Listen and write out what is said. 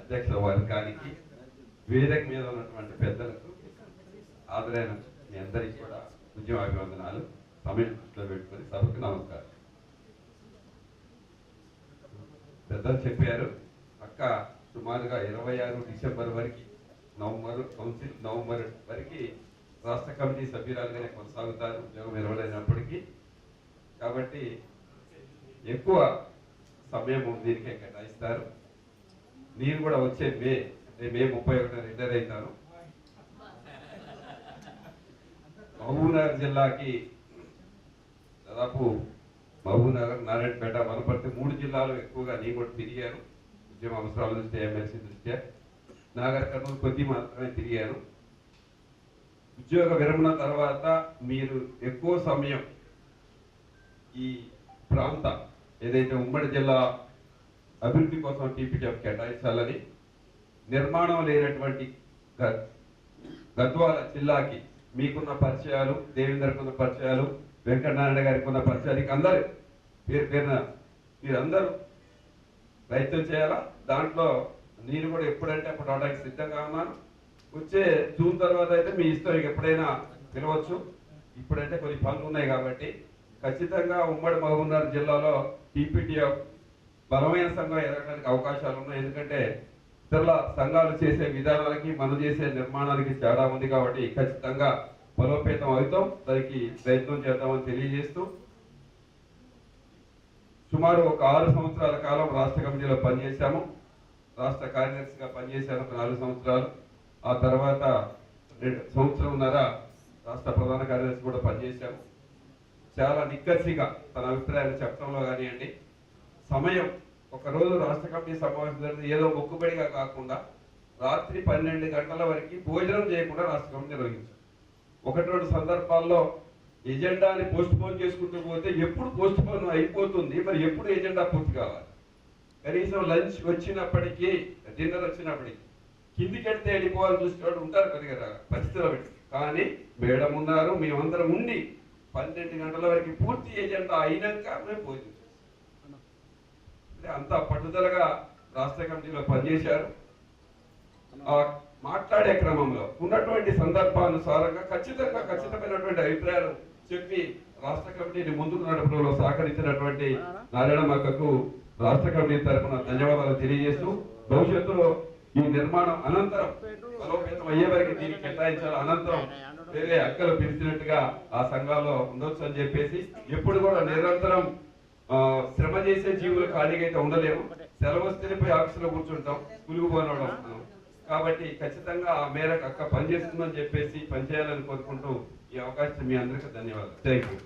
అధ్యక్ష వర్గానికి, వేదిక మీద ఉన్నటువంటి పెద్దలకు, ఆదరైన మీ అందరికీ కూడా ఉద్యమాభివందనాలు. సమయం దృష్టిలో పెట్టుకొని సభకు నమస్కారం. పెద్దలు చెప్పారు, అక్క సుమారుగా 26 డిసెంబర్ వరకు నవంబర్ వరకు రాష్ట్ర కమిటీ సభ్యురాలుగానే కొనసాగుతారు, ఉద్యోగం ఇరవైనప్పటికీ. కాబట్టి ఎక్కువ సమయం దీనికే కేటాయిస్తారు. నేను కూడా వచ్చే మే 31 రిటైర్ అవుతాను. మహబూబ్నగర్ జిల్లాకి దాదాపు మహబూబ్నగర్, నారాయణపేట, వనపర్తి 3 జిల్లాలు ఎక్కువగా నేను కూడా తిరిగాను. ఉద్యమ అవసరాల దృష్ట్యా, ఎమ్మెల్సీ దృష్ట్యా. నాగర్ కర్నూలు కొద్ది మాత్రమే తిరిగాను. ఉద్యోగ విరమణ తర్వాత మీరు ఎక్కువ సమయం ఈ ప్రాంత ఏదైతే ఉమ్మడి జిల్లా అభివృద్ధి కోసం టీపీటీఎఫ్ కేటాయించాలని, నిర్మాణం లేనటువంటి గద్వాల జిల్లాకి మీకున్న పరిచయాలు, దేవేందర్కి ఉన్న పరిచయాలు, వెంకటనారాయణ గారికి ఉన్న పరిచయానికి అందరూ పేరున మీరందరూ ప్రయత్నం చేయాలా. దాంట్లో నేను కూడా ఎప్పుడంటే అప్పుడు రావడానికి సిద్ధంగా ఉన్నాను. వచ్చే జూన్ తర్వాత అయితే మీ ఇష్టం, ఎప్పుడైనా పిలవచ్చు. ఇప్పుడంటే కొన్ని పనులు ఉన్నాయి కాబట్టి ఖచ్చితంగా ఉమ్మడి మహబూబ్నగర్ జిల్లాలో టీపీటీఎఫ్ బలమైన సంఘం ఎదగడానికి అవకాశాలు ఉన్నాయి. ఎందుకంటే ఇతరుల సంఘాలు చేసే విధానాలకి మనం చేసే నిర్మాణానికి తేడా ఉంది కాబట్టి ఖచ్చితంగా బలోపేతం అవుతాం, దానికి ప్రయత్నం చేద్దామని తెలియజేస్తూ, సుమారు ఒక 6 సంవత్సరాల కాలం రాష్ట్ర కమిటీలో పనిచేశాము. రాష్ట్ర కార్యదర్శిగా పనిచేశాను 4 సంవత్సరాలు. ఆ తర్వాత 2 సంవత్సరంన్నర రాష్ట్ర ప్రధాన కార్యదర్శి కూడా పనిచేశాము. చాలా నిక్కచ్చిగా తన అభిప్రాయాలు చెప్పడంలో కానివ్వండి, సమయం ఒకరోజు రాష్ట్ర కమిటీ సమావేశం జరిగింది ఏదో మొక్కుబడిగా కాకుండా రాత్రి 12 గంటల వరకు భోజనం చేయకుండా రాష్ట్ర కమిటీ నిర్వహించాం. 1-2 సందర్భాల్లో ఎజెండాని పోస్ట్ పోన్ చేసుకుంటూ పోతే ఎప్పుడు పోస్ట్ పోన్ అయిపోతుంది, మరి ఎప్పుడు ఎజెండా పూర్తి కావాలి. కనీసం లంచ్ వచ్చినప్పటికీ, డిన్నర్ వచ్చినప్పటికీ కిందికి వెళ్తే వెళ్ళిపోవాలని చూసేవాడు ఉంటారు కొద్దిగా పరిస్థితులు పెట్టి. కానీ మేడం ఉన్నారు, మేమందరం ఉండి 12 గంటల వరకు పూర్తి ఎజెండా అయినాక మేము భోజనం చేస్తాం. అంటే అంత పట్టుదలగా రాష్ట్ర కమిటీలో పనిచేశారు. మాట్లాడే క్రమంలో ఉన్నటువంటి సందర్భానుసారంగా ఖచ్చితమైనటువంటి అభిప్రాయాలు చెప్పి రాష్ట్ర కమిటీని ముందుకు నడపడంలో సహకరించినటువంటి నారాయణమ్మకు రాష్ట్ర కమిటీ తరఫున ధన్యవాదాలు తెలియజేస్తూ, భవిష్యత్తులో ఈ నిర్మాణం అనంతరం బలోపేతం అయ్యే వరకు దీనికి కేటాయించాలి. అనంతరం వేరే అక్కలు పిలిచినట్టుగా ఆ సంఘాల్లో ఉండొచ్చు అని చెప్పేసి, ఎప్పుడు కూడా నిరంతరం శ్రమ చేసే జీవులు ఖాళీగా అయితే ఉండలేము. సెలవు వస్తేనే పోయి ఆఫీసులో కూర్చుంటాం, స్కూల్కి పోనవడం. కాబట్టి ఖచ్చితంగా ఆ మేరకు అక్క పనిచేస్తుందని చెప్పేసి పనిచేయాలని కోరుకుంటూ ఈ అవకాశం మీ అందరికీ ధన్యవాదాలు. Thank you.